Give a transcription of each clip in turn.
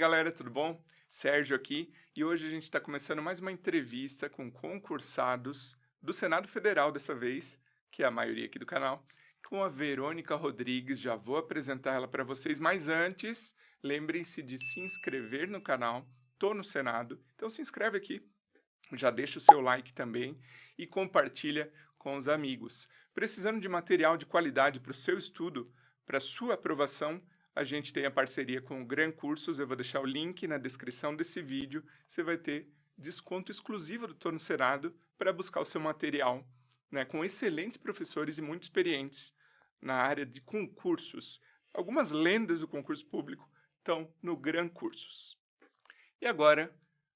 galera, tudo bom? Sérgio aqui e hoje a gente está começando mais uma entrevista com concursados do Senado Federal dessa vez, que é a maioria aqui do canal, com a Verônica Rodrigues. Já vou apresentar ela para vocês, mas antes, lembrem-se de se inscrever no canal. Tô no Senado, então se inscreve aqui, já deixa o seu like também e compartilha com os amigos. Precisando de material de qualidade para o seu estudo, para sua aprovação, a gente tem a parceria com o Gran Cursos. Eu vou deixar o link na descrição desse vídeo. Você vai ter desconto exclusivo do Tô no Senado para buscar o seu material, né, com excelentes professores e muito experientes na área de concursos. Algumas lendas do concurso público estão no Gran Cursos. E agora,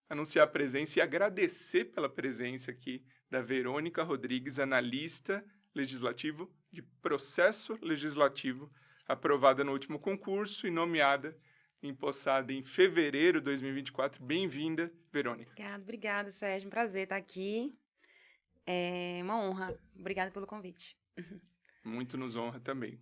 anunciar a presença e agradecer pela presença aqui da Verônica Rodrigues, analista legislativo de processo legislativo, aprovada no último concurso e nomeada, empossada em fevereiro de 2024. Bem-vinda, Verônica. Obrigada, Sérgio. Um prazer estar aqui. É uma honra. Obrigada pelo convite. Muito nos honra também.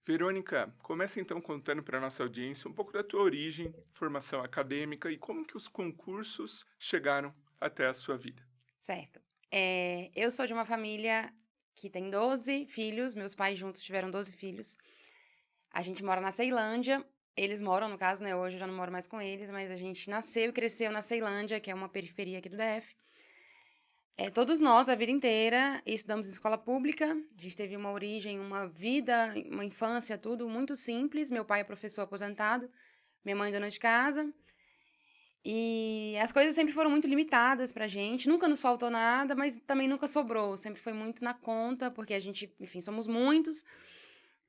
Verônica, começa então contando para a nossa audiência um pouco da tua origem, formação acadêmica e como que os concursos chegaram até a sua vida. Certo. Eu sou de uma família que tem 12 filhos. Meus pais juntos tiveram 12 filhos. A gente mora na Ceilândia. Eles moram, no caso, né? Hoje eu já não moro mais com eles, mas a gente nasceu e cresceu na Ceilândia, que é uma periferia aqui do DF. Todos nós, a vida inteira, estudamos em escola pública. A gente teve uma origem, uma vida, uma infância, tudo muito simples. Meu pai é professor aposentado, minha mãe dona de casa. E as coisas sempre foram muito limitadas pra gente. Nunca nos faltou nada, mas também nunca sobrou. Sempre foi muito na conta, porque a gente, enfim, somos muitos.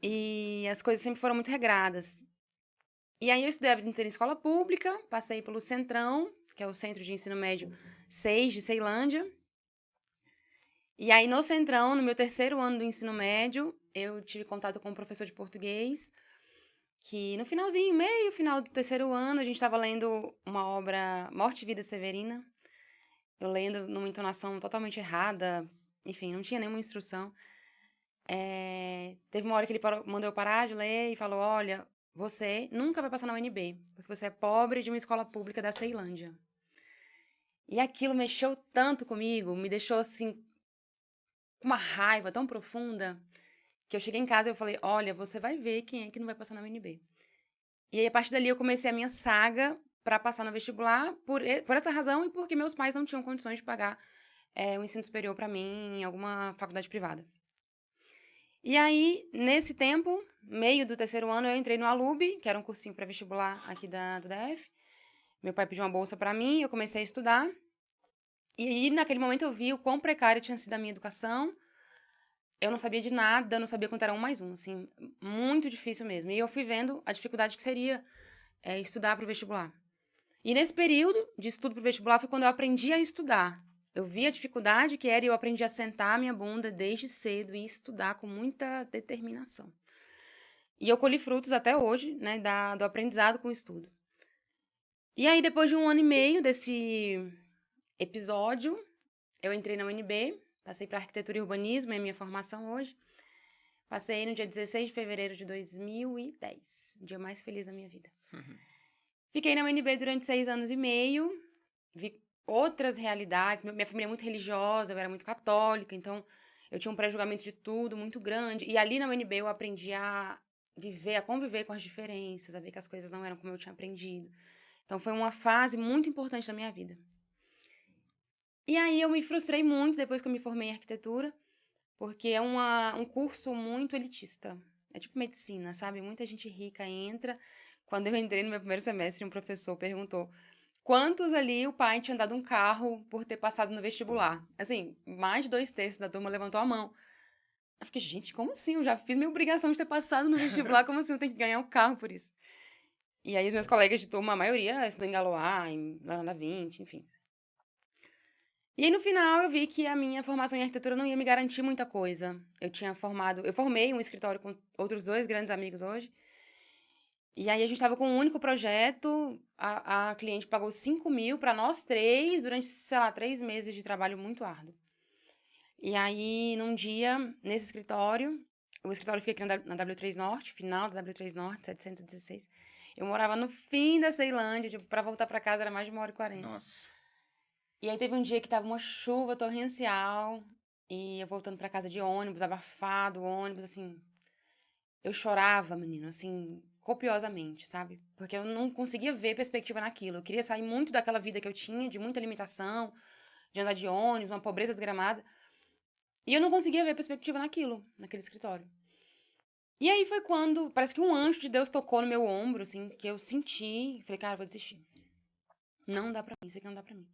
E as coisas sempre foram muito regradas. E aí eu estudei a vida inteira em escola pública, passei pelo Centrão, que é o Centro de Ensino Médio 6 de Ceilândia. E aí, no Centrão, no meu terceiro ano do ensino médio, eu tive contato com um professor de português, que no finalzinho, meio final do terceiro ano, a gente estava lendo uma obra, Morte e Vida Severina. Eu lendo numa entonação totalmente errada, enfim, não tinha nenhuma instrução. Teve uma hora que ele mandou eu parar de ler e falou: olha, você nunca vai passar na UNB, porque você é pobre de uma escola pública da Ceilândia. E aquilo mexeu tanto comigo, me deixou assim, com uma raiva tão profunda, que eu cheguei em casa e eu falei: olha, você vai ver quem é que não vai passar na UNB. E aí, a partir dali, eu comecei a minha saga para passar no vestibular, por essa razão e porque meus pais não tinham condições de pagar o ensino superior para mim em alguma faculdade privada. E aí, nesse tempo, meio do terceiro ano, eu entrei no Alub, que era um cursinho para vestibular aqui do DF. Meu pai pediu uma bolsa para mim, eu comecei a estudar. E aí, naquele momento, eu vi o quão precária tinha sido a minha educação. Eu não sabia de nada, não sabia contar 1 mais 1, assim, muito difícil mesmo. E eu fui vendo a dificuldade que seria estudar para o vestibular. E nesse período de estudo para o vestibular foi quando eu aprendi a estudar. Eu vi a dificuldade que era e eu aprendi a sentar a minha bunda desde cedo e estudar com muita determinação. E eu colhi frutos até hoje, né, do aprendizado com o estudo. E aí, depois de 1 ano e meio desse episódio, eu entrei na UNB, passei para arquitetura e urbanismo, é a minha formação hoje. Passei no dia 16 de fevereiro de 2010, o dia mais feliz da minha vida. Fiquei na UNB durante 6 anos e meio, vi outras realidades. Minha família é muito religiosa, eu era muito católica, então eu tinha um pré-julgamento de tudo muito grande. E ali na UNB eu aprendi a viver, a conviver com as diferenças, a ver que as coisas não eram como eu tinha aprendido. Então foi uma fase muito importante da minha vida. E aí eu me frustrei muito depois que eu me formei em arquitetura, porque é um curso muito elitista. É tipo medicina, sabe? Muita gente rica entra. Quando eu entrei no meu primeiro semestre, um professor perguntou quantos ali o pai tinha dado um carro por ter passado no vestibular. Assim, mais de 2/3 da turma levantou a mão. Eu fiquei, gente, como assim? Eu já fiz minha obrigação de ter passado no vestibular, como assim eu tenho que ganhar um carro por isso? E aí os meus colegas de turma, a maioria estudou em Galois, em Leonardo da Vinci, enfim. E aí, no final, eu vi que a minha formação em arquitetura não ia me garantir muita coisa. Eu formei um escritório com outros 2 grandes amigos hoje. E aí, a gente estava com um único projeto, a cliente pagou 5 mil para nós 3, durante, sei lá, 3 meses de trabalho muito árduo. E aí, num dia, nesse escritório, o escritório fica aqui na W3 Norte, final da W3 Norte, 716. Eu morava no fim da Ceilândia, tipo, pra voltar pra casa era mais de 1h40. Nossa. E aí teve um dia que tava uma chuva torrencial, e eu voltando pra casa de ônibus, abafado, o ônibus, assim. Eu chorava, menino, assim, copiosamente, sabe? Porque eu não conseguia ver perspectiva naquilo. Eu queria sair muito daquela vida que eu tinha, de muita limitação, de andar de ônibus, uma pobreza desgramada. E eu não conseguia ver perspectiva naquilo, naquele escritório. E aí foi quando, parece que um anjo de Deus tocou no meu ombro, assim, que eu senti, falei, cara, eu vou desistir. Não dá pra mim, isso aqui não dá pra mim.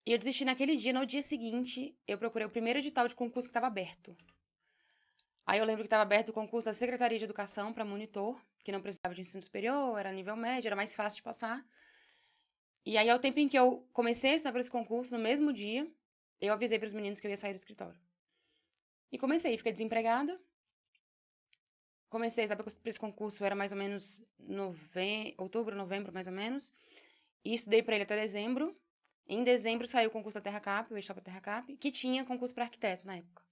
E eu desisti naquele dia, no dia seguinte, eu procurei o primeiro edital de concurso que estava aberto. Aí eu lembro que estava aberto o concurso da Secretaria de Educação para monitor, que não precisava de ensino superior, era nível médio, era mais fácil de passar. E aí, ao tempo em que eu comecei a estudar para esse concurso, no mesmo dia, eu avisei para os meninos que eu ia sair do escritório. E comecei, fiquei desempregada. Comecei a estudar para esse concurso, era mais ou menos outubro, novembro, mais ou menos. E estudei para ele até dezembro. Em dezembro saiu o concurso da Terra Cap, o edital para Terra Cap, que tinha concurso para arquiteto na época.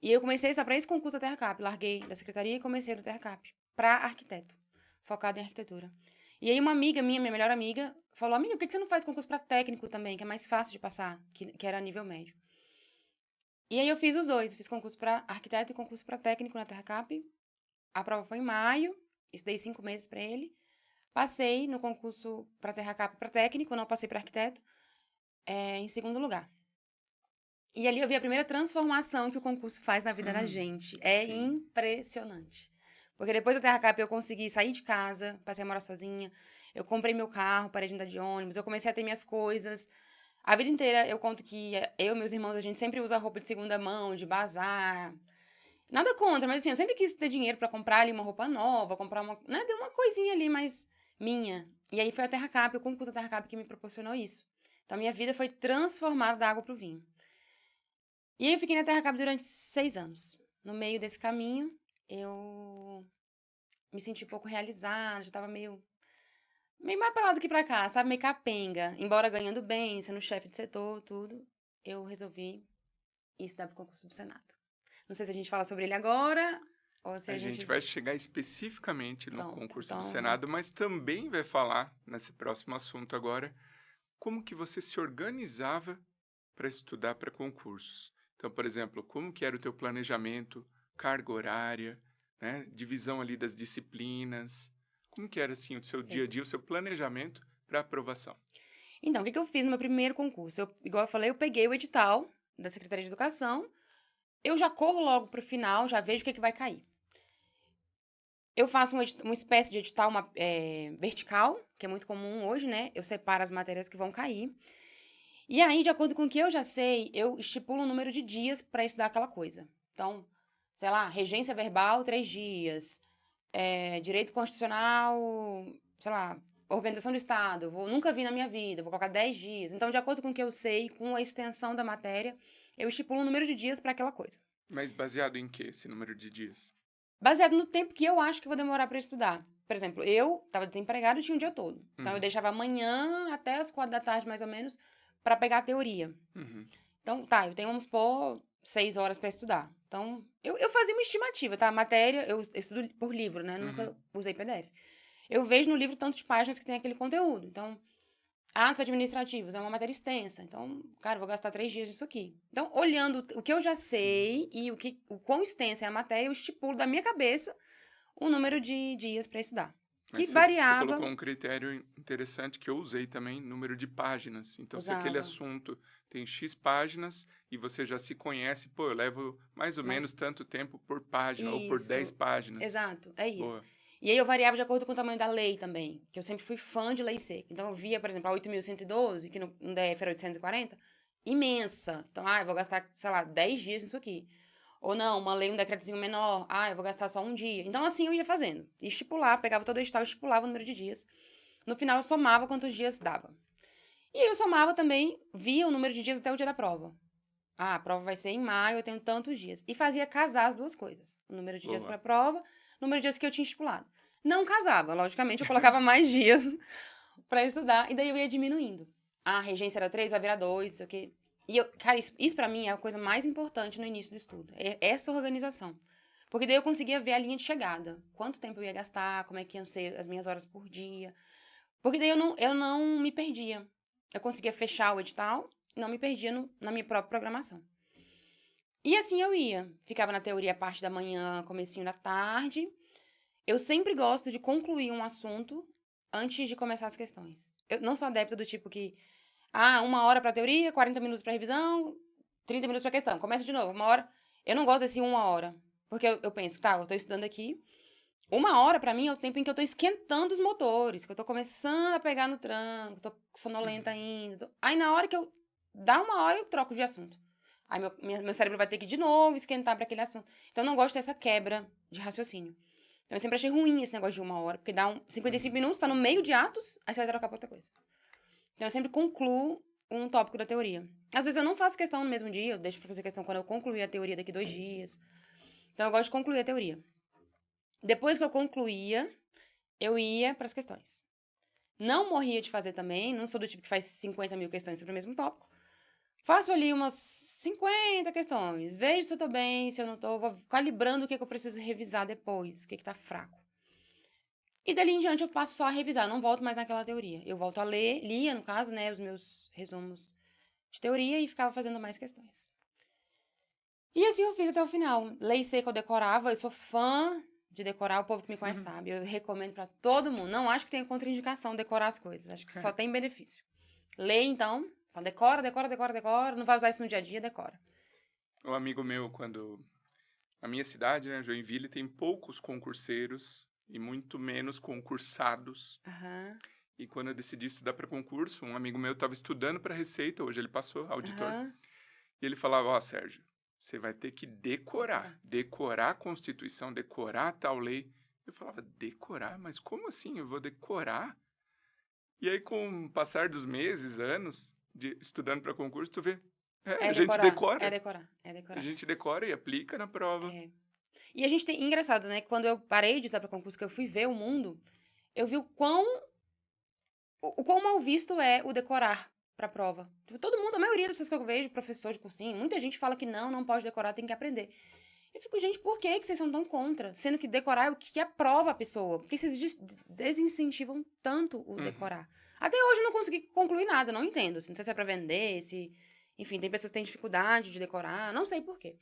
E eu comecei a estudar para esse concurso da Terra Cap. Larguei da secretaria e comecei no Terra Cap, para arquiteto, focado em arquitetura. E aí uma amiga minha melhor amiga, falou, amiga, por que você não faz concurso para técnico também, que é mais fácil de passar, que era nível médio? E aí eu fiz os dois, eu fiz concurso para arquiteto e concurso para técnico na Terra Cap. A prova foi em maio, estudei 5 meses para ele. Passei no concurso para Terra Cap para técnico, não passei para arquiteto, em segundo lugar. E ali eu vi a primeira transformação que o concurso faz na vida da gente. É Sim. impressionante. Porque depois da Terra Cap eu consegui sair de casa, passei a morar sozinha. Eu comprei meu carro, parei de andar de ônibus, eu comecei a ter minhas coisas. A vida inteira eu conto que eu e meus irmãos, a gente sempre usa roupa de segunda mão, de bazar. Nada contra, mas assim, eu sempre quis ter dinheiro pra comprar ali uma roupa nova, comprar uma, né, deu uma coisinha ali mais minha. E aí foi a Terra Cap, o concurso da Terra Cap que me proporcionou isso. Então a minha vida foi transformada da água pro vinho. E aí eu fiquei na Terra Cap durante 6 anos. No meio desse caminho, eu me senti um pouco realizada, já tava meio mais pra lá do que pra cá, sabe? Meio capenga. Embora ganhando bem, sendo chefe de setor, tudo, eu resolvi estudar pro concurso do Senado. Não sei se a gente fala sobre ele agora, ou se A a gente gente... vai chegar especificamente no Pronto, concurso do então... Senado, mas também vai falar, nesse próximo assunto agora, como que você se organizava para estudar para concursos. Então, por exemplo, como que era o teu planejamento, carga horária, né, divisão ali das disciplinas, como que era assim o seu dia a Perfeito. dia, o seu planejamento para aprovação? Então, o que eu fiz no meu primeiro concurso? Igual eu falei, eu peguei o edital da Secretaria de Educação, eu já corro logo pro final, já vejo o que vai cair. Eu faço uma espécie de edital vertical, que é muito comum hoje, né? Eu separo as matérias que vão cair. E aí, de acordo com o que eu já sei, eu estipulo um número de dias para estudar aquela coisa. Então, sei lá, regência verbal, 3 dias. Direito constitucional, sei lá, organização do Estado. Nunca vi na minha vida, vou colocar 10 dias. Então, de acordo com o que eu sei, com a extensão da matéria, eu estipulo um número de dias para aquela coisa. Mas baseado em que esse número de dias? Baseado no tempo que eu acho que eu vou demorar para estudar. Por exemplo, eu estava desempregada e tinha o dia todo. Então, eu deixava amanhã até as 4 da tarde, mais ou menos, para pegar a teoria. Uhum. Então, tá, eu tenho, vamos supor, 6 horas para estudar. Então, eu fazia uma estimativa, tá? A matéria, eu estudo por livro, né? Nunca usei PDF. Eu vejo no livro tanto de páginas que tem aquele conteúdo. Então, atos administrativos é uma matéria extensa. Então, cara, eu vou gastar 3 dias nisso aqui. Então, olhando o que eu já sei e o quão extensa é a matéria, eu estipulo da minha cabeça o número de dias para estudar. Que Mas você variava. colocou um critério interessante que eu usei também, número de páginas. Então, se aquele Usava. assunto tem X páginas e você já se conhece, pô, eu levo mais ou menos tanto tempo por página ou por 10 Isso. páginas. Exato, é isso. Boa. E aí eu variava de acordo com o tamanho da lei também, que eu sempre fui fã de lei seca. Então eu via, por exemplo, a 8.112, que no DF era 840, imensa. Então, eu vou gastar, sei lá, 10 dias nisso aqui. Ou não, uma lei, um decretozinho menor, eu vou gastar só um dia. Então assim eu ia fazendo. Estipular, pegava todo o edital, estipulava o número de dias. No final eu somava quantos dias dava. E aí eu somava também, via o número de dias até o dia da prova. A prova vai ser em maio, eu tenho tantos dias. E fazia casar as duas coisas. O número de dias para a prova, o número de dias que eu tinha estipulado. Não casava, logicamente, eu colocava mais dias para estudar, e daí eu ia diminuindo. A regência era 3, vai virar 2, sei o quê. E cara, isso para mim é a coisa mais importante no início do estudo. É essa organização. Porque daí eu conseguia ver a linha de chegada. Quanto tempo eu ia gastar, como é que iam ser as minhas horas por dia. Porque daí eu não me perdia. Eu conseguia fechar o edital e não me perdia na minha própria programação. E assim eu ia. Ficava na teoria a parte da manhã, comecinho da tarde. Eu sempre gosto de concluir um assunto antes de começar as questões. Eu não sou adepta do tipo que, 1 hora pra teoria, 40 minutos pra revisão, 30 minutos pra questão. Começa de novo, 1 hora. Eu não gosto desse 1 hora. Porque eu penso, tá, eu tô estudando aqui. 1 hora, pra mim, é o tempo em que eu tô esquentando os motores, que eu tô começando a pegar no tranco, tô sonolenta ainda. Aí, na hora que eu dá 1 hora, eu troco de assunto. Aí, meu cérebro vai ter que, de novo, esquentar pra aquele assunto. Então, eu não gosto dessa quebra de raciocínio. Então, eu sempre achei ruim esse negócio de 1 hora, porque dá 55 minutos, tá no meio de atos, aí você vai trocar pra outra coisa. Então, eu sempre concluo um tópico da teoria. Às vezes, eu não faço questão no mesmo dia, eu deixo pra fazer questão quando eu concluir a teoria daqui 2 dias. Então, eu gosto de concluir a teoria. Depois que eu concluía, eu ia para as questões. Não morria de fazer também, não sou do tipo que faz 50 mil questões sobre o mesmo tópico. Faço ali umas 50 questões, vejo se eu tô bem, se eu não tô, vou calibrando o que eu preciso revisar depois, o que tá fraco. E dali em diante eu passo só a revisar, não volto mais naquela teoria. Eu volto a ler, lia, no caso, né, os meus resumos de teoria e ficava fazendo mais questões. E assim eu fiz até o final. Lei seca eu decorava, eu sou fã de decorar, o povo que me conhece sabe. Eu recomendo pra todo mundo. Não acho que tenha contraindicação decorar as coisas. Acho que só tem benefício. Lê, então. Fala, decora, decora, decora, decora. Não vai usar isso no dia a dia, decora. Um amigo meu, quando... A minha cidade, né, Joinville, tem poucos concurseiros e muito menos concursados. Aham, E quando eu decidi estudar para concurso, um amigo meu estava estudando para Receita, hoje ele passou, auditor. aham. E ele falava, ó, Sérgio, você vai ter que decorar a Constituição, decorar tal lei. Eu falava, decorar? Mas como assim? Eu vou decorar? E aí, com o passar dos meses, anos, estudando para concurso, tu vê, a gente decora. É decorar, é A decorar. gente decora e aplica na prova. É. E a gente tem... Engraçado, né? Quando eu parei de estudar pra concurso, que eu fui ver o mundo, eu vi o quão mal visto é o decorar pra prova. Tipo, todo mundo, a maioria das pessoas que eu vejo, professor de cursinho, muita gente fala que não pode decorar, tem que aprender. Eu fico, gente, por que vocês são tão contra? Sendo que decorar é o que aprova a pessoa. Por que vocês desincentivam tanto o decorar? Até hoje eu não consegui concluir nada, não entendo. Assim, não sei se é pra vender, se... Enfim, tem pessoas que têm dificuldade de decorar, não sei por quê.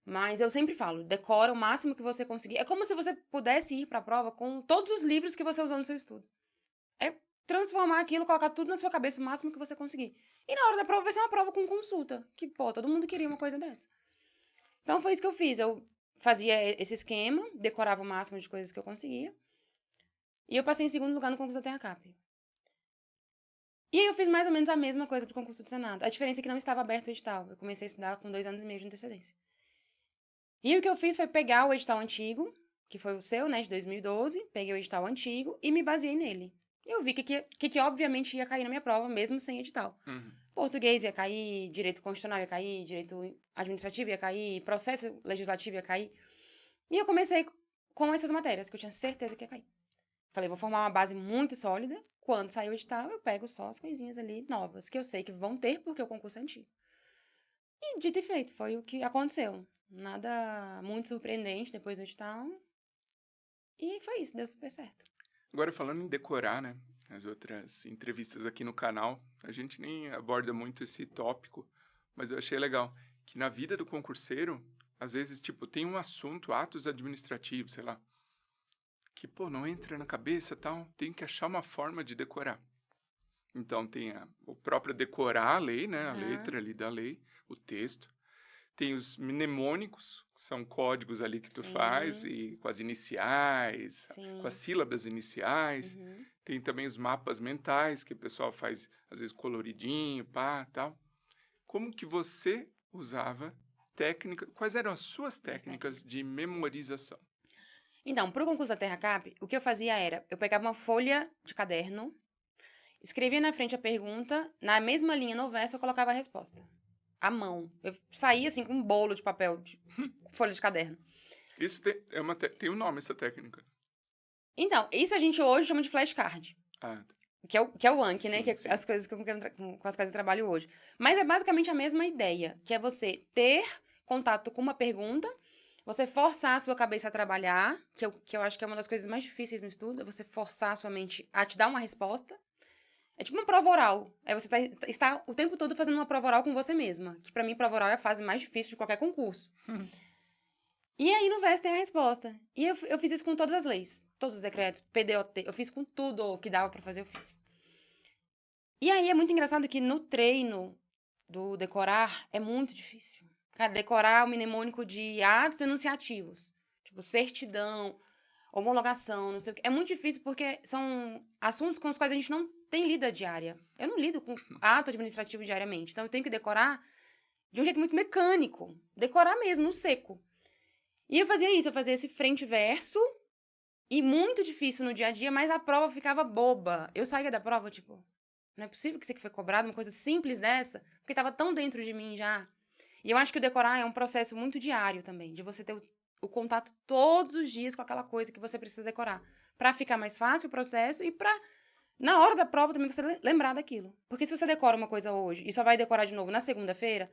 Mas eu sempre falo, decora o máximo que você conseguir. É como se você pudesse ir pra prova com todos os livros que você usou no seu estudo. É transformar aquilo, colocar tudo na sua cabeça o máximo que você conseguir. E na hora da prova vai ser uma prova com consulta. Que, pô, todo mundo queria uma coisa dessa. Então foi isso que eu fiz. Eu fazia esse esquema, decorava o máximo de coisas que eu conseguia. E eu passei em segundo lugar no concurso da Terracap. E aí eu fiz mais ou menos a mesma coisa pro concurso do Senado. A diferença é que não estava aberto o edital. Eu comecei a estudar com 2 anos e meio de antecedência. E o que eu fiz foi pegar o edital antigo, que foi o seu, né, de 2012. Peguei o edital antigo e me baseei nele. Eu vi que obviamente ia cair na minha prova, mesmo sem edital. Português ia cair, direito constitucional ia cair, direito administrativo ia cair, processo legislativo ia cair. E eu comecei com essas matérias, que eu tinha certeza que ia cair. Falei, vou formar uma base muito sólida. Quando sair o edital, eu pego só as coisinhas ali novas, que eu sei que vão ter, porque o concurso é antigo. E dito e feito, foi o que aconteceu. Nada muito surpreendente depois do edital. E foi isso, deu super certo. Agora, falando em decorar, né? As outras entrevistas aqui no canal, a gente nem aborda muito esse tópico, mas eu achei legal que na vida do concurseiro, às vezes, tipo, tem um assunto, atos administrativos, sei lá, que, pô, não entra na cabeça e tal, tem que achar uma forma de decorar. Então, tem o próprio decorar a lei, né? A letra ali da lei, o texto. Tem os mnemônicos, que são códigos ali que tu faz, e com as iniciais, com as sílabas iniciais. Tem também os mapas mentais, que o pessoal faz, às vezes, coloridinho, pá, tal. Como que você usava técnica? Quais eram as suas técnicas de memorização? Então, para o concurso da Terracap, o que eu fazia era, eu pegava uma folha de caderno, escrevia na frente a pergunta, na mesma linha no verso eu colocava a resposta. À mão. Eu saía assim com um bolo de papel, de folha de caderno. Isso tem um nome, essa técnica. Então, isso a gente hoje chama de flashcard. Ah, Que é o Anki, né? sim, Que é sim. as coisas com as quais eu trabalho hoje. Mas é basicamente a mesma ideia, que é você ter contato com uma pergunta, Você forçar a sua cabeça a trabalhar, que eu acho que é uma das coisas mais difíceis no estudo, é você forçar a sua mente a te dar uma resposta. É tipo uma prova oral. Aí você está o tempo todo fazendo uma prova oral com você mesma. Que pra mim, prova oral é a fase mais difícil de qualquer concurso. E aí no VES tem a resposta. E eu fiz isso com todas as leis. Todos os decretos, PDOT. Eu fiz com tudo que dava pra fazer, eu fiz. E aí é muito engraçado que no treino do decorar é muito difícil. Cara, decorar o mnemônico de atos enunciativos. Tipo, certidão, homologação, não sei o quê. É muito difícil porque são assuntos com os quais a gente não tem lida diária. Eu não lido com ato administrativo diariamente. Então eu tenho que decorar de um jeito muito mecânico. Decorar mesmo, no seco. E eu fazia isso, eu fazia esse frente e verso. E muito difícil no dia a dia, mas a prova ficava boba. Eu saía da prova, tipo, não é possível que isso aqui foi cobrado, uma coisa simples dessa, porque estava tão dentro de mim já. E eu acho que o decorar é um processo muito diário também, de você ter o contato todos os dias com aquela coisa que você precisa decorar, para ficar mais fácil o processo e para na hora da prova também você lembrar daquilo. Porque se você decora uma coisa hoje e só vai decorar de novo na segunda-feira,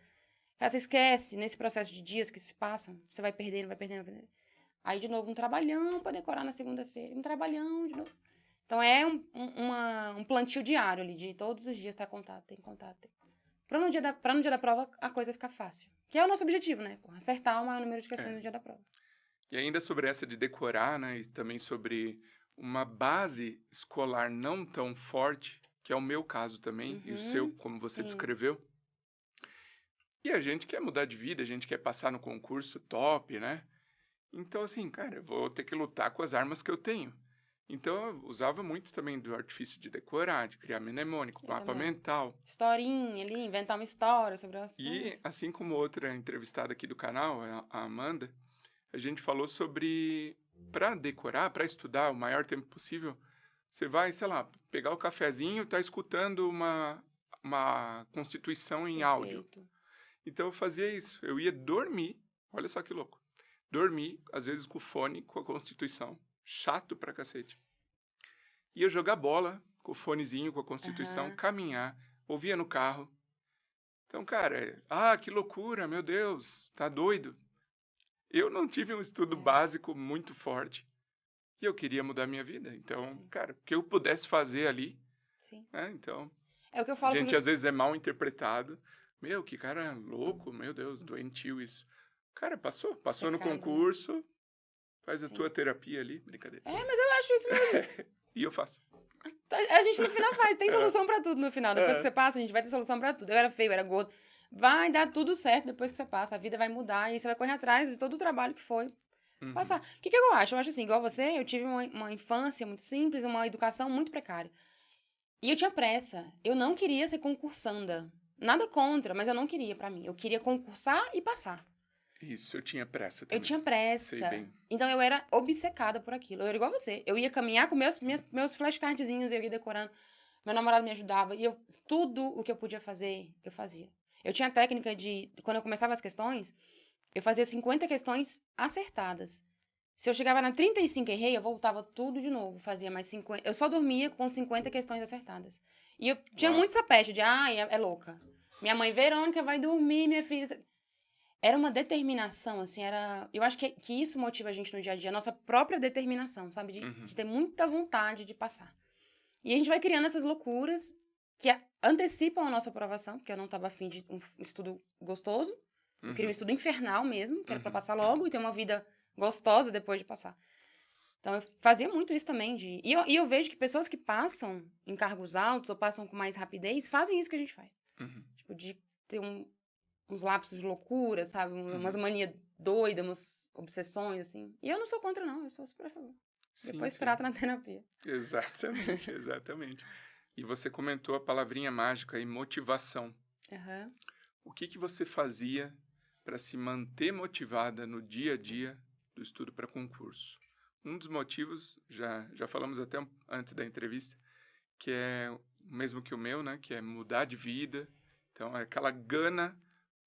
você esquece nesse processo de dias que se passam, você vai perdendo, vai perdendo, vai perdendo. Aí, de novo, um trabalhão para decorar na segunda-feira, um trabalhão de novo. Então, é um plantio diário ali, de todos os dias ter contato, tem contato. Para no dia da prova a coisa ficar fácil. Que é o nosso objetivo, né? Acertar o maior número de questões no dia da prova. E ainda sobre essa de decorar, né? E também sobre uma base escolar não tão forte, que é o meu caso também, e o seu, como você sim. descreveu. E a gente quer mudar de vida, a gente quer passar no concurso top, né? Então, assim, cara, eu vou ter que lutar com as armas que eu tenho. Então, eu usava muito também do artifício de decorar, de criar mnemônico, mapa também. mental. Historinha ali, inventar uma história sobre o assunto. E, assim como outra entrevistada aqui do canal, a Amanda, a gente falou sobre, para decorar, para estudar o maior tempo possível, você vai, sei lá, pegar o cafezinho, tá escutando uma constituição em áudio. Então, eu fazia isso. Eu ia dormir, olha só que louco. Dormir, às vezes com o fone, com a Constituição. Chato pra cacete. Ia jogar bola com o fonezinho, com a Constituição, caminhar, ouvia no carro. Então, cara, que loucura, meu Deus, tá doido. Eu não tive um estudo básico muito forte e eu queria mudar minha vida. Então, cara, o que eu pudesse fazer ali, né? Então, é o que eu falo, a gente às vezes é mal interpretado. Meu, que cara louco, meu Deus, doentio isso. Cara, passou no concurso, faz a tua terapia ali, brincadeira. Mas eu acho isso mesmo. E eu faço. A gente no final faz, tem solução pra tudo no final. Depois que você passa, a gente vai ter solução pra tudo. Eu era feio, eu era gordo. Vai dar tudo certo depois que você passa. A vida vai mudar e você vai correr atrás de todo o trabalho que foi passar. O que eu acho? Eu acho assim, igual você, eu tive uma infância muito simples, uma educação muito precária. E eu tinha pressa. Eu não queria ser concursanda. Nada contra, mas eu não queria pra mim. Eu queria concursar e passar. Isso, eu tinha pressa também. Eu tinha pressa. Sei bem. Então eu era obcecada por aquilo. Eu era igual você. Eu ia caminhar com meus flashcardzinhos, eu ia decorando. Meu namorado me ajudava. E tudo o que eu podia fazer, eu fazia. Eu tinha a técnica de, quando eu começava as questões, eu fazia 50 questões acertadas. Se eu chegava na 35 e errei, eu voltava tudo de novo. Fazia mais 50. Eu só dormia com 50 questões acertadas. E eu tinha muito essa peste de, é louca. Minha mãe, Verônica, vai dormir, minha filha. Era uma determinação, assim, eu acho que isso motiva a gente no dia a dia, a nossa própria determinação, sabe? De ter muita vontade de passar. E a gente vai criando essas loucuras que antecipam a nossa aprovação, porque eu não estava afim de um estudo gostoso. Eu queria um estudo infernal mesmo, que era pra passar logo e ter uma vida gostosa depois de passar. Então, eu fazia muito isso também. E eu vejo que pessoas que passam em cargos altos ou passam com mais rapidez, fazem isso que a gente faz. Tipo, de ter uns lapsos de loucura, sabe? Umas manias doidas, umas obsessões, assim. E eu não sou contra, não. Eu sou super a favor. Depois trata na terapia. Exatamente, exatamente. E você comentou a palavrinha mágica aí, motivação. O que você fazia para se manter motivada no dia a dia do estudo para concurso? Um dos motivos, já falamos até antes da entrevista, que é o mesmo que o meu, né? Que é mudar de vida. Então, é aquela gana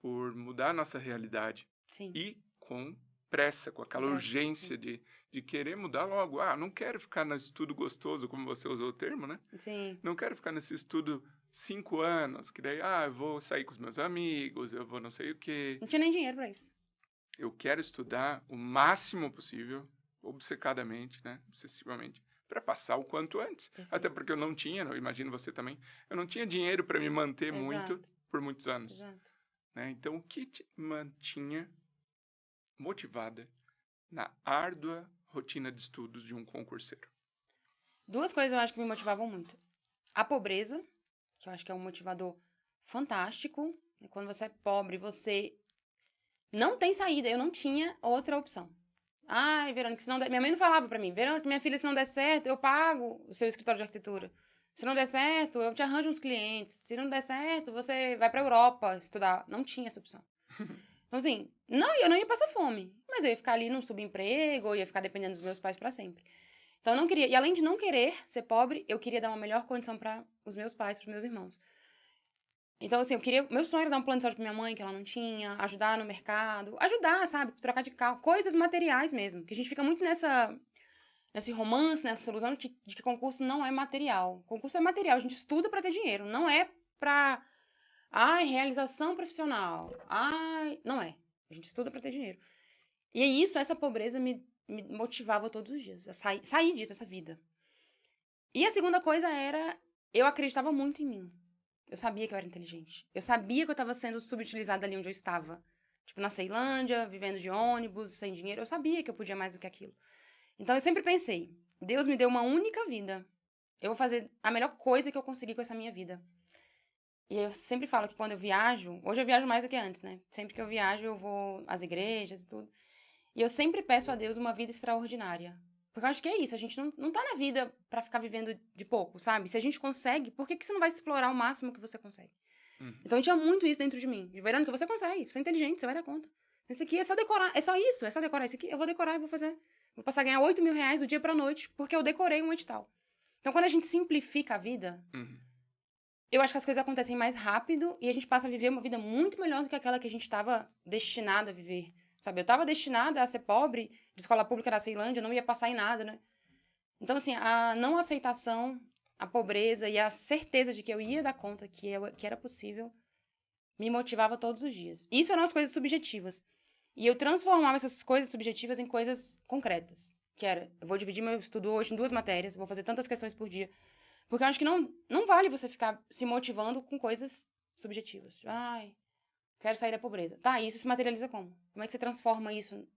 por mudar a nossa realidade. Sim. E com pressa, com aquela urgência de querer mudar logo. Não quero ficar no estudo gostoso, como você usou o termo, né? Sim. Não quero ficar nesse estudo 5 anos, que daí, eu vou sair com os meus amigos, eu vou não sei o quê. Não tinha nem dinheiro pra isso. eu quero estudar o máximo possível, obcecadamente, né? Obsessivamente, para passar o quanto antes. Até Perfeito. porque eu não tinha, eu imagino você também, eu não tinha dinheiro para me manter muito Exato, por muitos anos, exato. né? Então, o que te mantinha motivada na árdua rotina de estudos de um concurseiro? Duas coisas eu acho que me motivavam muito. A pobreza, que eu acho que é um motivador fantástico. E quando você é pobre, você não tem saída. Eu não tinha outra opção. Ai, Verônica, se não der... Minha mãe não falava pra mim, Verônica, minha filha, se não der certo, eu pago o seu escritório de arquitetura. Se não der certo, eu te arranjo uns clientes. Se não der certo, você vai pra Europa estudar. Não tinha essa opção. Então, assim, não, eu não ia passar fome. Mas eu ia ficar ali num subemprego, ou ia ficar dependendo dos meus pais pra sempre. Então, eu não queria. E além de não querer ser pobre, eu queria dar uma melhor condição pra os meus pais, pros meus irmãos. Então, assim, eu queria. Meu sonho era dar um plano de saúde pra minha mãe, que ela não tinha, ajudar no mercado, ajudar, sabe? Trocar de carro, coisas materiais mesmo. Que a gente fica muito nesse romance, nessa ilusão de que concurso não é material. Concurso é material, a gente estuda pra ter dinheiro, não é pra. Ai, realização profissional. Ai, não é. A gente estuda pra ter dinheiro. E é isso, essa pobreza me motivava todos os dias, a sair disso, dessa vida. E a segunda coisa era, eu acreditava muito em mim. Eu sabia que eu era inteligente. Eu sabia que eu estava sendo subutilizada ali onde eu estava. Tipo, na Ceilândia, vivendo de ônibus, sem dinheiro. Eu sabia que eu podia mais do que aquilo. Então, eu sempre pensei, Deus me deu uma única vida. Eu vou fazer a melhor coisa que eu conseguir com essa minha vida. E eu sempre falo que quando eu viajo, hoje eu viajo mais do que antes, né? Sempre que eu viajo, eu vou às igrejas e tudo. E eu sempre peço a Deus uma vida extraordinária. Porque eu acho que é isso, a gente não tá na vida pra ficar vivendo de pouco, sabe? Se a gente consegue, por que que você não vai explorar o máximo que você consegue? Uhum. Então eu tinha muito isso dentro de mim. De Verônica, você consegue, você é inteligente, você vai dar conta. Esse aqui é só decorar, é só isso, é só decorar. Esse aqui eu vou decorar e vou fazer. Vou passar a ganhar 8 mil reais do dia pra noite, porque eu decorei um edital. Então quando a gente simplifica a vida, Uhum. eu acho que as coisas acontecem mais rápido e a gente passa a viver uma vida muito melhor do que aquela que a gente estava destinado a viver. Sabe, eu estava destinada a ser pobre, de escola pública da Ceilândia, não ia passar em nada, né? Então, assim, a não aceitação, a pobreza e a certeza de que eu ia dar conta, que era possível, me motivava todos os dias. Isso eram as coisas subjetivas. E eu transformava essas coisas subjetivas em coisas concretas. Que era, eu vou dividir meu estudo hoje em 2 matérias, vou fazer tantas questões por dia. Porque eu acho que não vale você ficar se motivando com coisas subjetivas. Ai, quero sair da pobreza. Tá, isso se materializa como? Como é que você transforma isso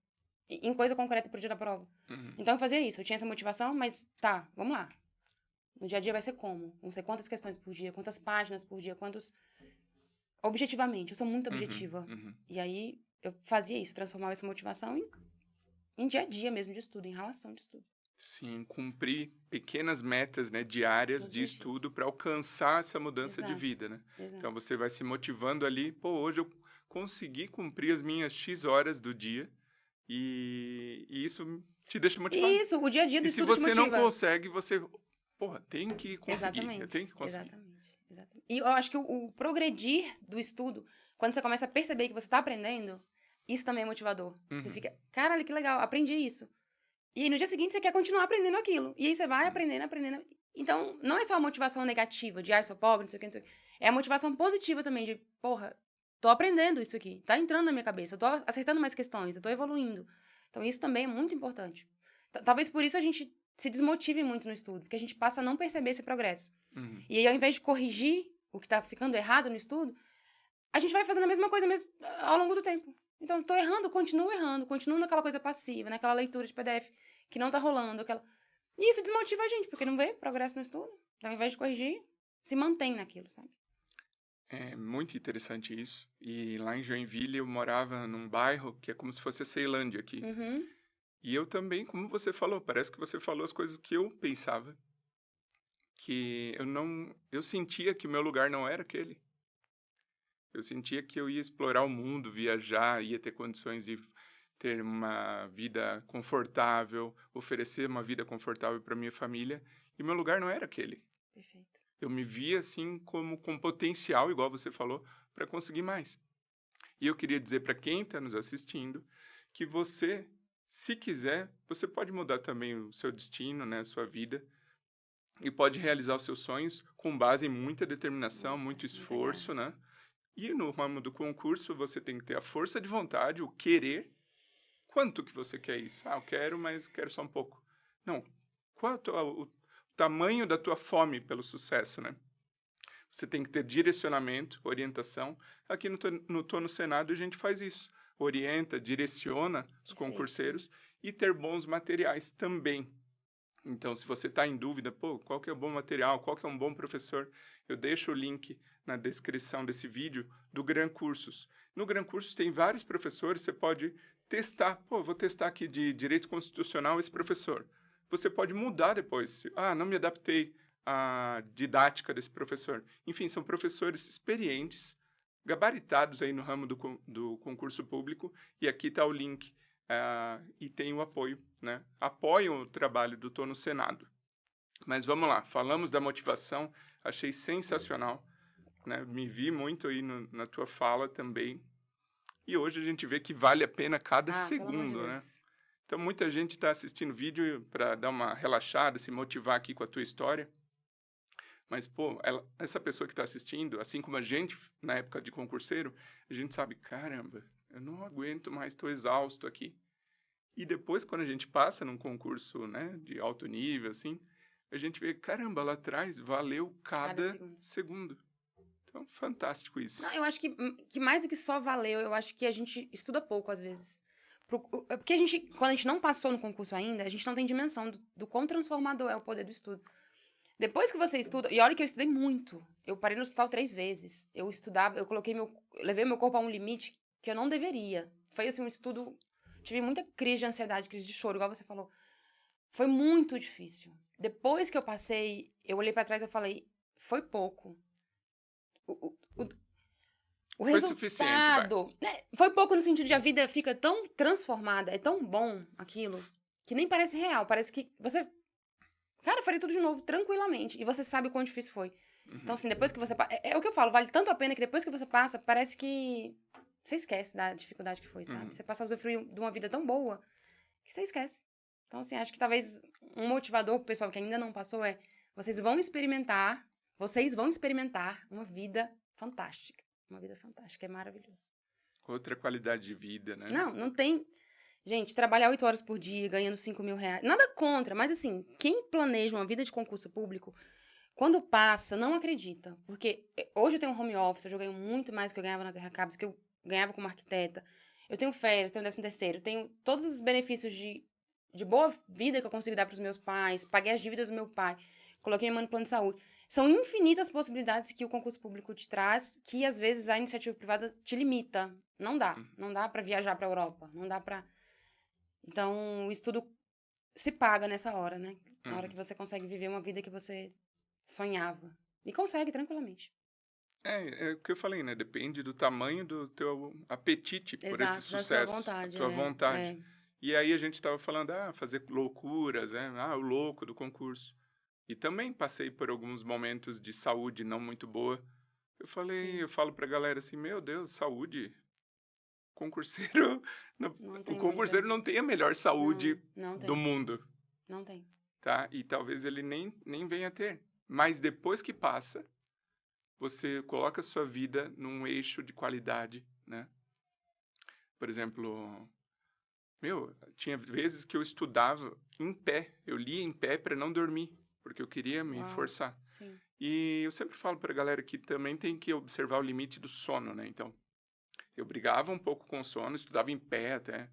em coisa concreta pro dia da prova? Uhum. Então eu fazia isso, eu tinha essa motivação, mas tá, vamos lá. No dia a dia vai ser como? Vão ser quantas questões por dia, quantas páginas por dia, quantos... Objetivamente, eu sou muito objetiva. Uhum. E aí eu fazia isso, transformava essa motivação em dia a dia mesmo de estudo, em relação de estudo. Sim, cumprir pequenas metas, né, diárias Todos de os estudo dias. para alcançar essa mudança de Exato, vida, né? Então exato. você vai se motivando ali, pô, hoje eu consegui cumprir as minhas X horas do dia e isso te deixa motivado. Isso, o dia a dia do E se estudo te você não motiva. consegue, você, porra, tem que conseguir, eu Exatamente, tenho que conseguir. exatamente, exatamente. E eu acho que o progredir do estudo, quando você começa a perceber que você está aprendendo, isso também é motivador. Você Uhum. fica, caralho, que legal, aprendi isso. E aí, no dia seguinte, você quer continuar aprendendo aquilo. E aí você vai Uhum. aprendendo, aprendendo. Então, não é só a motivação negativa de, ai, sou pobre, não sei o que, não sei o que. É a motivação positiva também de, porra, tô aprendendo isso aqui. Tá entrando na minha cabeça. Eu tô acertando mais questões, eu tô evoluindo. Então, isso também é muito importante. Talvez por isso a gente se desmotive muito no estudo, porque a gente passa a não perceber esse progresso. Uhum. E aí, ao invés de corrigir o que tá ficando errado no estudo, a gente vai fazendo a mesma coisa mesmo ao longo do tempo. Então, tô errando, continuo naquela coisa passiva, naquela leitura de PDF que não tá rolando, aquela... E isso desmotiva a gente, porque não vê progresso no estudo. Então, ao invés de corrigir, se mantém naquilo, sabe? É muito interessante isso. E lá em Joinville eu morava num bairro que é como se fosse a Ceilândia aqui. Uhum. E eu também, como você falou, parece que você falou as coisas que eu pensava, que eu sentia que o meu lugar não era aquele. Eu sentia que eu ia explorar o mundo, viajar, ia ter condições de ter uma vida confortável, oferecer uma vida confortável para minha família, e meu lugar não era aquele. Perfeito. Eu me via assim como com potencial, igual você falou, para conseguir mais. E eu queria dizer para quem está nos assistindo que você, se quiser, você pode mudar também o seu destino, né, a sua vida, e pode realizar os seus sonhos com base em muita determinação, muito Muita garra. esforço, né? E no ramo do concurso, você tem que ter a força de vontade, o querer Quanto que você quer isso? Ah, eu quero, mas quero só um pouco. Não, qual é o tamanho da tua fome pelo sucesso, né? Você tem que ter direcionamento, orientação. Aqui no Tô no Senado a gente faz isso. Orienta, direciona os Perfeito, sim. concurseiros e ter bons materiais também. Então, se você está em dúvida, pô, qual que é o bom material, qual que é um bom professor, eu deixo o link na descrição desse vídeo do Gran Cursos. No Gran Cursos tem vários professores, você pode testar. Pô, vou testar aqui de Direito Constitucional esse professor. Você pode mudar depois. Ah, não me adaptei à didática desse professor. Enfim, são professores experientes, gabaritados aí no ramo do concurso público, e aqui está o link. E tem o apoio, né? Apoiam o trabalho do Tô no Senado. Mas vamos lá, falamos da motivação, achei sensacional, né? Me vi muito aí na tua fala também. E hoje a gente vê que vale a pena cada Ah, pelo amor de segundo, né? Deus. Então muita gente está assistindo o vídeo para dar uma relaxada, se motivar aqui com a tua história. Mas, pô, essa pessoa que está assistindo, assim como a gente, na época de concurseiro, a gente sabe, caramba, eu não aguento mais, estou exausto aqui. E depois, quando a gente passa num concurso, né, de alto nível, assim, a gente vê, caramba, lá atrás valeu Cada cada segundo. segundo. Então, fantástico isso. Não, eu acho que mais do que só valeu, eu acho que a gente estuda pouco às vezes. Porque a gente, quando a gente não passou no concurso ainda, a gente não tem dimensão do quão transformador é o poder do estudo. Depois que você estuda, e olha que eu estudei muito. Eu parei no hospital 3 vezes. Eu estudava, eu levei meu corpo a um limite que eu não deveria. Foi assim um estudo, tive muita crise de ansiedade, crise de choro, igual você falou. Foi muito difícil. Depois que eu passei, eu olhei pra trás e eu falei, foi pouco. O, o, o, o Foi suficiente, vai. resultado, né, foi pouco no sentido de a vida fica tão transformada, é tão bom aquilo, que nem parece real, parece que você, cara, eu farei tudo de novo, tranquilamente, e você sabe o quão difícil foi. Então, Uhum, assim, depois que você é o que eu falo, vale tanto a pena que depois que você passa, parece que você esquece da dificuldade que foi, sabe? uhum. Você passa a usufruir de uma vida tão boa que você esquece. Então, assim, acho que talvez um motivador pro pessoal que ainda não passou é vocês vão experimentar uma vida fantástica. Uma vida fantástica, é maravilhoso. Outra qualidade de vida, né? Não, não tem. Gente, trabalhar 8 horas por dia, ganhando 5 mil reais. Nada contra, mas assim, quem planeja uma vida de concurso público, quando passa, não acredita. Porque hoje eu tenho um home office, eu já ganho muito mais do que eu ganhava na Terra Cabos, que eu ganhava como arquiteta. Eu tenho férias, tenho 13º, tenho todos os benefícios de boa vida que eu consigo dar para os meus pais, paguei as dívidas do meu pai, coloquei minha mãe no plano de saúde. São infinitas possibilidades que o concurso público te traz, que às vezes a iniciativa privada te limita. Não dá. Uhum, Não dá para viajar para a Europa, não dá para. Então, o estudo se paga nessa hora, né? Na hora que uhum. você consegue viver uma vida que você sonhava. E consegue tranquilamente. É o que eu falei, né? Depende do tamanho do teu apetite por esse Exato, da sua sucesso, a vontade. tua vontade. É. E aí a gente estava falando, fazer loucuras, né? O louco do concurso. E também passei por alguns momentos de saúde não muito boa. Sim. Eu falo pra galera assim, meu Deus, saúde, concurseiro, Não o tem muita. concurseiro não tem a melhor saúde Não, não do tem. mundo, Não tem. tá? E talvez ele nem venha a ter. Mas depois que passa, você coloca a sua vida num eixo de qualidade, né? Por exemplo, tinha vezes que eu estudava em pé, eu lia em pé para não dormir, porque eu queria me Uau. forçar. Sim. E eu sempre falo pra galera que também tem que observar o limite do sono, né? Então, eu brigava um pouco com o sono, estudava em pé até,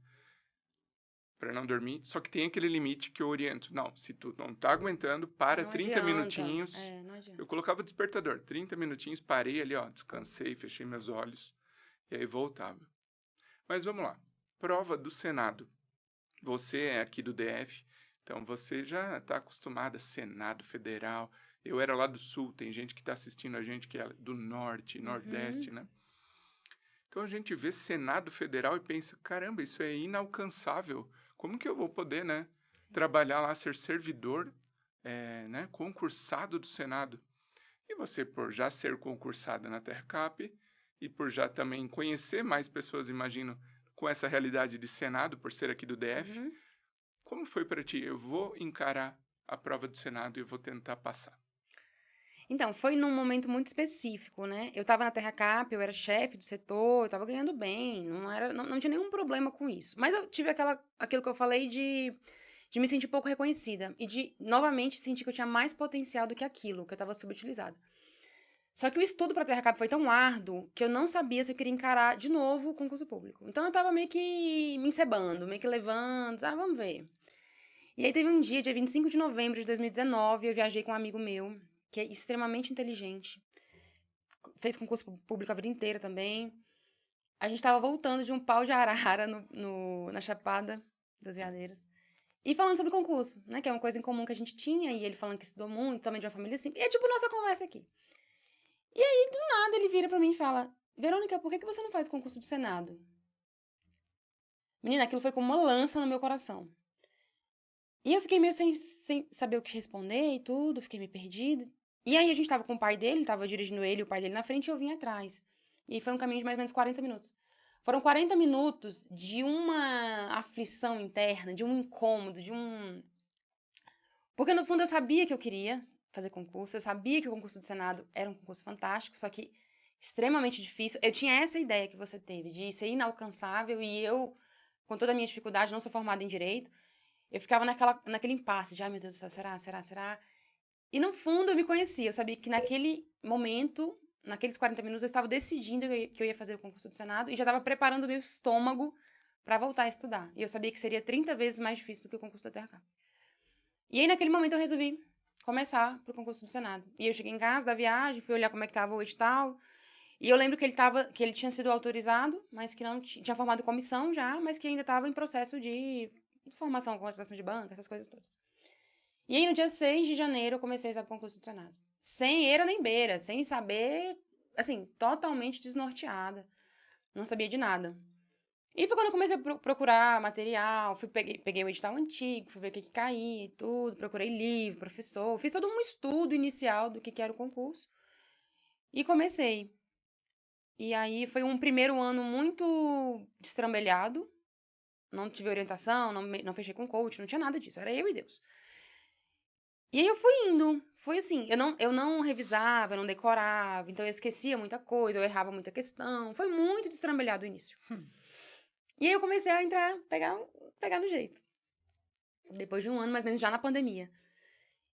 para não dormir, só que tem aquele limite que eu oriento. Não, se tu não tá aguentando, para Não 30 adianta. minutinhos. É, não Eu adianta. colocava despertador, 30 minutinhos, parei ali, ó, descansei, fechei meus olhos, e aí voltava. Mas vamos lá. Prova do Senado. Você é aqui do DF, então você já está acostumado a Senado Federal. Eu era lá do Sul, tem gente que está assistindo a gente que é do Norte, Uhum. Nordeste, né? Então a gente vê Senado Federal e pensa, caramba, isso é inalcançável. Como que eu vou poder, né, trabalhar lá, ser servidor, né, concursado do Senado? E você, por já ser concursada na TerraCap e por já também conhecer mais pessoas, imagino, com essa realidade de Senado, por ser aqui do DF, Uhum. como foi para ti? Eu vou encarar a prova do Senado e eu vou tentar passar. Então, foi num momento muito específico, né? Eu estava na Terracap, eu era chefe do setor, eu estava ganhando bem, não tinha nenhum problema com isso. Mas eu tive aquilo que eu falei de me sentir pouco reconhecida e de, novamente, sentir que eu tinha mais potencial do que aquilo, que eu estava subutilizada. Só que o estudo para Terracap foi tão árduo que eu não sabia se eu queria encarar de novo o concurso público. Então, eu estava meio que me encebando, meio que levando, vamos ver. E aí teve um dia 25 de novembro de 2019, eu viajei com um amigo meu, que é extremamente inteligente, fez concurso público a vida inteira também. A gente tava voltando de um pau de arara na Chapada das Veadeiras. E falando sobre concurso, né? Que é uma coisa em comum que a gente tinha, e ele falando que estudou muito, também de uma família assim. E é tipo nossa conversa aqui. E aí, do nada, ele vira pra mim e fala: Verônica, por que você não faz o concurso do Senado? Menina, aquilo foi como uma lança no meu coração. E eu fiquei meio sem saber o que responder e tudo, fiquei meio perdida. E aí a gente tava com o pai dele, tava dirigindo ele e o pai dele na frente e eu vim atrás. E foi um caminho de mais ou menos 40 minutos. Foram 40 minutos de uma aflição interna, de um incômodo, de um. Porque no fundo eu sabia que eu queria fazer concurso, eu sabia que o concurso do Senado era um concurso fantástico, só que extremamente difícil. Eu tinha essa ideia que você teve, de ser inalcançável e eu, com toda a minha dificuldade, não sou formada em direito. Eu ficava naquele impasse de, ai meu Deus do céu, será? E no fundo eu me conhecia, eu sabia que naquele momento, naqueles 40 minutos, eu estava decidindo que eu ia fazer o concurso do Senado e já estava preparando o meu estômago para voltar a estudar. E eu sabia que seria 30 vezes mais difícil do que o concurso da TRK. E aí naquele momento eu resolvi começar pro concurso do Senado. E eu cheguei em casa da viagem, fui olhar como é que estava o edital. E eu lembro que ele tinha sido autorizado, mas que não tinha formado comissão já, mas que ainda estava em processo de formação, contratação de banca, essas coisas todas. E aí, no dia 6 de janeiro, eu comecei a exame concurso do Senado. Sem eira nem beira, sem saber, assim, totalmente desnorteada. Não sabia de nada. E foi quando eu comecei a procurar material, peguei o edital antigo, fui ver o que caía e tudo, procurei livro, professor, fiz todo um estudo inicial do que era o concurso. E comecei. E aí foi um primeiro ano muito destrambelhado, não tive orientação, não fechei com coach, não tinha nada disso, era eu e Deus. E aí eu fui indo, foi assim, eu não revisava, eu não decorava, então eu esquecia muita coisa, eu errava muita questão, foi muito destrambelhado o início. E aí eu comecei a entrar, pegar no jeito. Depois de um ano, mais ou menos, já na pandemia.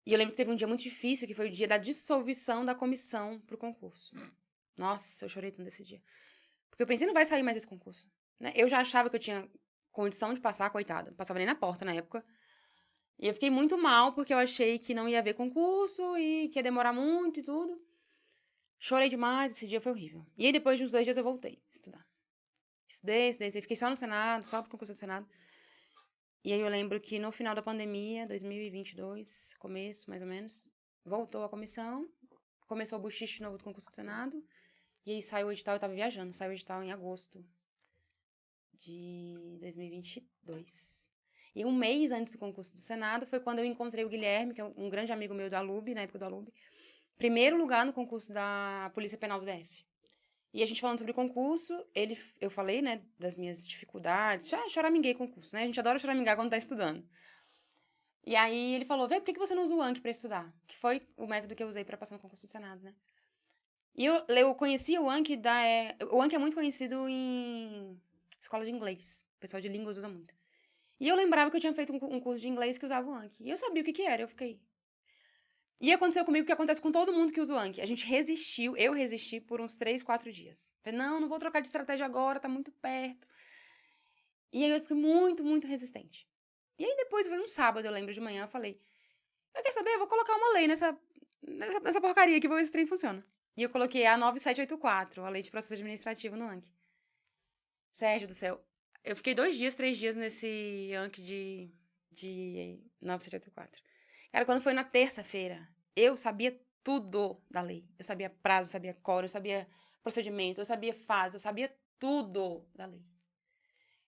E eu lembro que teve um dia muito difícil, que foi o dia da dissolução da comissão pro concurso. Nossa, eu chorei tanto nesse dia. Porque eu pensei, não vai sair mais esse concurso. Né? Eu já achava que eu tinha condição de passar, coitada. Não passava nem na porta na época. E eu fiquei muito mal, porque eu achei que não ia haver concurso e que ia demorar muito e tudo. Chorei demais, esse dia foi horrível. E aí, depois de uns 2 dias, eu voltei a estudar. Estudei, fiquei só no Senado, só pro concurso do Senado. E aí eu lembro que no final da pandemia, 2022, começo mais ou menos, voltou a comissão, começou o buchiche novo do concurso do Senado, e aí saiu o edital, eu tava viajando, saiu o edital em agosto de 2022. E um mês antes do concurso do Senado foi quando eu encontrei o Guilherme, que é um grande amigo meu da ALUB, na época da ALUB, primeiro lugar no concurso da Polícia Penal do DF. E a gente falando sobre o concurso, eu falei, né, das minhas dificuldades, choraminguei concurso, né? A gente adora choramingar quando tá estudando. E aí ele falou, vê, por que você não usa o Anki pra estudar? Que foi o método que eu usei pra passar no concurso do Senado, né? E eu conhecia o Anki o Anki é muito conhecido em escola de inglês. O pessoal de línguas usa muito. E eu lembrava que eu tinha feito um curso de inglês que usava o Anki. E eu sabia o que era, eu fiquei... E aconteceu comigo o que acontece com todo mundo que usa o Anki. A gente resistiu, eu resisti por uns 3, 4 dias. Falei, não vou trocar de estratégia agora, tá muito perto. E aí eu fiquei muito, muito resistente. E aí depois, foi um sábado, eu lembro de manhã, eu falei, quer saber, eu vou colocar uma lei nessa porcaria aqui, vou ver se esse trem funciona. E eu coloquei a 9784, a lei de processo administrativo no Anki. Sérgio do céu, eu fiquei 2 dias, 3 dias nesse Anki de 9784. Cara, quando foi na terça-feira, eu sabia tudo da lei. Eu sabia prazo, eu sabia coro, eu sabia procedimento, eu sabia fase, eu sabia tudo da lei.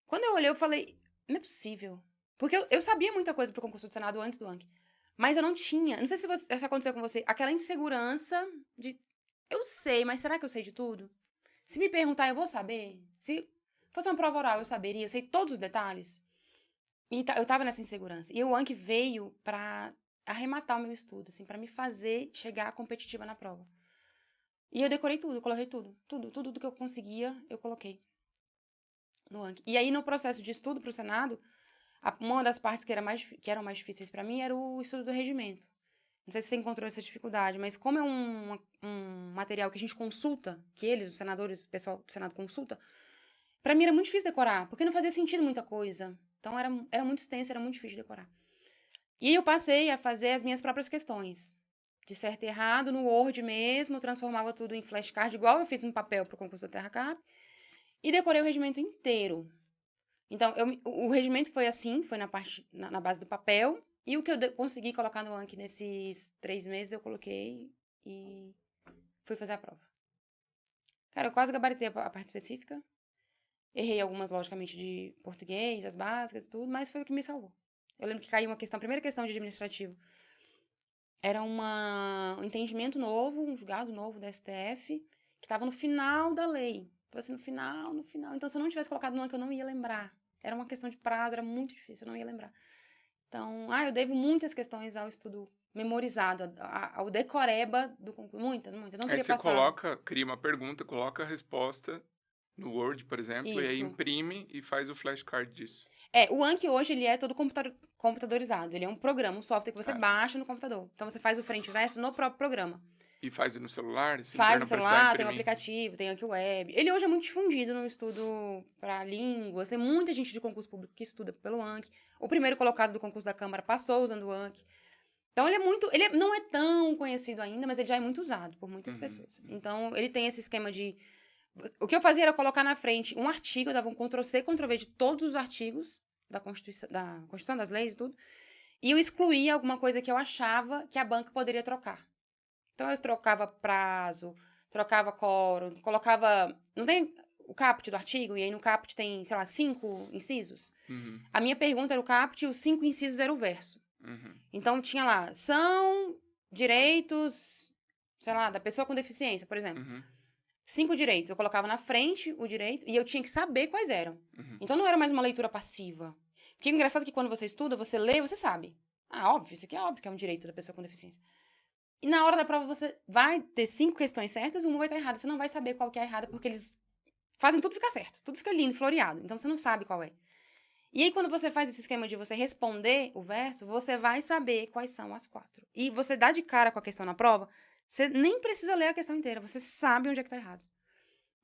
Quando eu olhei, eu falei, não é possível. Porque eu sabia muita coisa pro concurso do Senado antes do Anki. Mas eu não tinha, não sei se aconteceu com você, aquela insegurança de, eu sei, mas será que eu sei de tudo? Se me perguntar, eu vou saber? Se fosse uma prova oral, eu saberia, eu sei todos os detalhes? E eu tava nessa insegurança. E o Anki veio pra arrematar o meu estudo, assim, para me fazer chegar competitiva na prova. E eu decorei tudo, coloquei tudo do que eu conseguia, eu coloquei no Anki. E aí, no processo de estudo para o Senado, uma das partes que eram mais difíceis para mim era o estudo do regimento. Não sei se você encontrou essa dificuldade, mas como é um material que a gente consulta, que eles, os senadores, o pessoal do Senado consulta, para mim era muito difícil decorar, porque não fazia sentido muita coisa. Então era muito extenso, era muito difícil de decorar. E eu passei a fazer as minhas próprias questões. De certo e errado, no Word mesmo, eu transformava tudo em flashcard, igual eu fiz no papel para o concurso da TerraCap, e decorei o regimento inteiro. Então, o regimento foi assim, foi na base do papel, e o que eu consegui colocar no Anki nesses 3 meses, eu coloquei e fui fazer a prova. Cara, eu quase gabaritei a parte específica. Errei algumas, logicamente, de português, as básicas e tudo, mas foi o que me salvou. Eu lembro que caiu uma questão, a primeira questão de administrativo. Era um entendimento novo, um julgado novo da STF, que estava no final da lei. Então, assim, no final. Então, se eu não tivesse colocado no Anki, eu não ia lembrar. Era uma questão de prazo, era muito difícil, eu não ia lembrar. Então, eu devo muitas questões ao estudo memorizado, ao decoreba do concurso. Muita, não Aí teria você passado. cria uma pergunta, coloca a resposta no Word, por exemplo, e aí Isso. imprime e faz o flashcard disso. O Anki hoje, ele é todo computadorizado. Ele é um programa, um software que você Ah, baixa no computador. Então, você faz o frente e verso no próprio programa. e faz no celular, assim, para Faz no não precisar celular, tem o imprimir. aplicativo, tem o Anki Web. Ele hoje é muito difundido no estudo para línguas. Tem muita gente de concurso público que estuda pelo Anki. O primeiro colocado do concurso da Câmara passou usando o Anki. Então, não é tão conhecido ainda, mas ele já é muito usado por muitas pessoas. Então, ele tem esse esquema de... O que eu fazia era colocar na frente um artigo, eu dava um Ctrl+C, Ctrl+V de todos os artigos da Constituição, das leis e tudo, e eu excluía alguma coisa que eu achava que a banca poderia trocar. Então, eu trocava prazo, trocava quórum, colocava... Não tem o caput do artigo, e aí no caput tem, sei lá, 5 incisos? Uhum. A minha pergunta era o caput e os 5 incisos era o verso. Uhum. Então, tinha lá, são direitos, sei lá, da pessoa com deficiência, por exemplo. Uhum. 5 direitos. Eu colocava na frente o direito e eu tinha que saber quais eram. Uhum. Então, não era mais uma leitura passiva. Porque o engraçado é que quando você estuda, você lê, você sabe. Óbvio, isso aqui é óbvio que é um direito da pessoa com deficiência. E na hora da prova, você vai ter 5 questões certas, uma vai estar errada. Você não vai saber qual que é a errada, porque eles fazem tudo ficar certo. Tudo fica lindo, floreado. Então, você não sabe qual é. E aí, quando você faz esse esquema de você responder o verso, você vai saber quais são as 4. E você dá de cara com a questão na prova, você nem precisa ler a questão inteira, você sabe onde é que tá errado.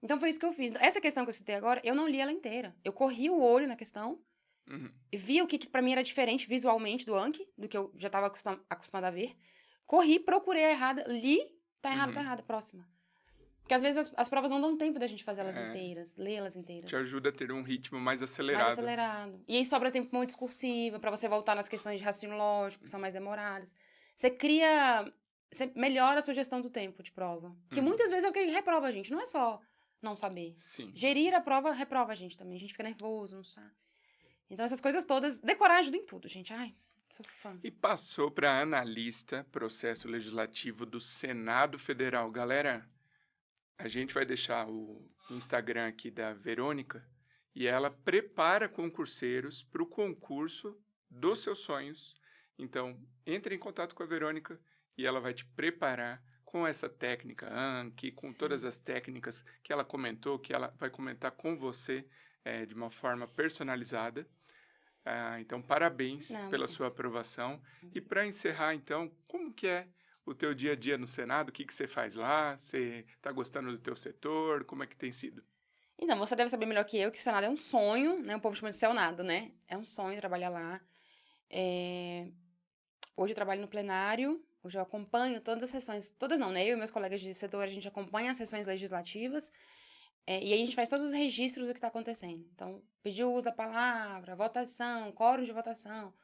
Então, foi isso que eu fiz. Essa questão que eu citei agora, eu não li ela inteira. Eu corri o olho na questão Uhum. e vi o que pra mim era diferente visualmente do Anki, do que eu já estava acostumada a ver. Corri, procurei a errada, li, tá errada, próxima. Porque às vezes as provas não dão tempo da gente fazer elas inteiras, lê-las inteiras. Te ajuda a ter um ritmo mais Mais acelerado. acelerado. E aí sobra tempo para uma discursiva, para você voltar nas questões de raciocínio lógico, que são mais demoradas. Você melhora a sua gestão do tempo de prova. Que muitas vezes é o que reprova a gente, não é só não saber. Sim. Gerir a prova reprova a gente também. A gente fica nervoso, não sabe. Então essas coisas todas, decorar ajuda em tudo, gente. Ai, sou fã. E passou para analista processo legislativo do Senado Federal. Galera, a gente vai deixar o Instagram aqui da Verônica e ela prepara concurseiros para o concurso dos seus sonhos. Então, entre em contato com a Verônica e ela vai te preparar com essa técnica Anki, com todas as técnicas que ela comentou, que ela vai comentar com você de uma forma personalizada. Então, parabéns pela sua aprovação. E para encerrar, então, como que é o teu dia a dia no Senado? O que você faz lá? Você está gostando do teu setor? Como é que tem sido? Então, você deve saber melhor que eu que o Senado é um sonho, né? O povo chama de Senado, né? É um sonho trabalhar lá. Hoje eu trabalho no plenário, hoje eu acompanho todas as sessões, todas não, né? Eu e meus colegas de setor, a gente acompanha as sessões legislativas, e aí a gente faz todos os registros do que está acontecendo. Então, pediu o uso da palavra, votação, quórum de votação,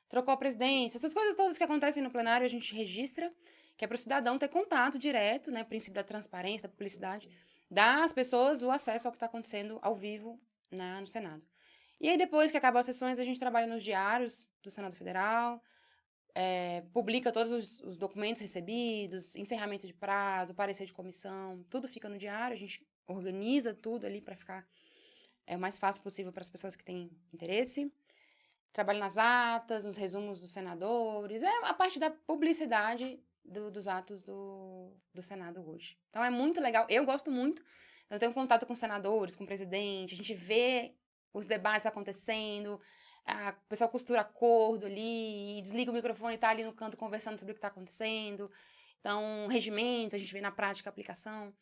trocou a presidência, essas coisas todas que acontecem no plenário a gente registra, que é para o cidadão ter contato direto, né? Princípio da transparência, da publicidade, dar às pessoas o acesso ao que está acontecendo ao vivo no Senado. E aí, depois que acabam as sessões, a gente trabalha nos diários do Senado Federal, publica todos os documentos recebidos, encerramento de prazo, parecer de comissão, tudo fica no diário, a gente organiza tudo ali para ficar o mais fácil possível para as pessoas que têm interesse. Trabalho nas atas, nos resumos dos senadores, é a parte da publicidade dos atos do Senado hoje. Então é muito legal, eu gosto muito, eu tenho contato com senadores, com o presidente, a gente vê os debates acontecendo, o pessoal costura acordo ali, desliga o microfone e tá ali no canto conversando sobre o que está acontecendo. Então, regimento, a gente vê na prática a aplicação.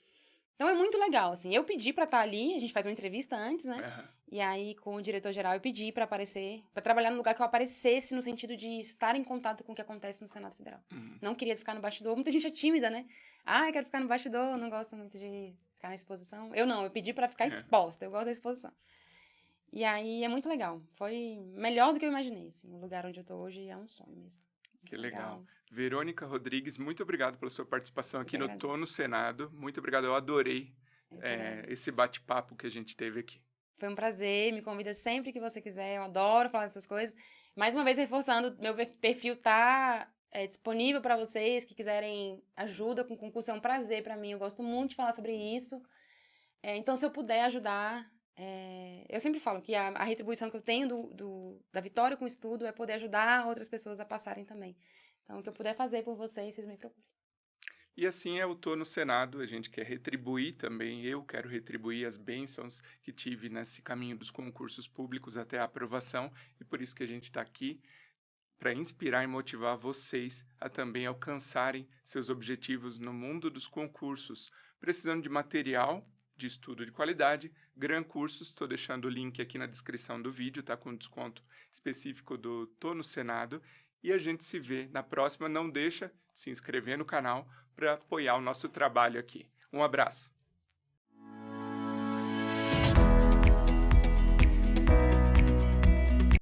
Então é muito legal, assim. Eu pedi pra estar ali, a gente faz uma entrevista antes, né? Aham. E aí, com o diretor-geral, eu pedi pra aparecer, pra trabalhar no lugar que eu aparecesse, no sentido de estar em contato com o que acontece no Senado Federal. Uhum. Não queria ficar no bastidor. Muita gente é tímida, né? Ah, eu quero ficar no bastidor, não gosto muito de ficar na exposição. Eu não, eu pedi pra ficar exposta, eu gosto da exposição. E aí é muito legal. Foi melhor do que eu imaginei, assim. O lugar onde eu tô hoje é um sonho mesmo. Que legal. Verônica Rodrigues, muito obrigado pela sua participação Eu aqui que no agradeço. Tô no Senado. Muito obrigado, eu adorei Eu que agradeço. esse bate-papo que a gente teve aqui. Foi um prazer, me convida sempre que você quiser, eu adoro falar dessas coisas. Mais uma vez, reforçando, meu perfil tá disponível para vocês que quiserem ajuda com concurso, é um prazer para mim, eu gosto muito de falar sobre isso. Então, se eu puder ajudar, eu sempre falo que a retribuição que eu tenho da vitória com o estudo é poder ajudar outras pessoas a passarem também. Então, o que eu puder fazer por vocês, vocês me procurem. E assim eu tô no Senado, a gente quer retribuir também, eu quero retribuir as bênçãos que tive nesse caminho dos concursos públicos até a aprovação, e por isso que a gente está aqui, para inspirar e motivar vocês a também alcançarem seus objetivos no mundo dos concursos. Precisando de material de estudo de qualidade, Gran Cursos, estou deixando o link aqui na descrição do vídeo, tá com desconto específico do Tô no Senado, e a gente se vê na próxima. Não deixa de se inscrever no canal para apoiar o nosso trabalho aqui. Um abraço!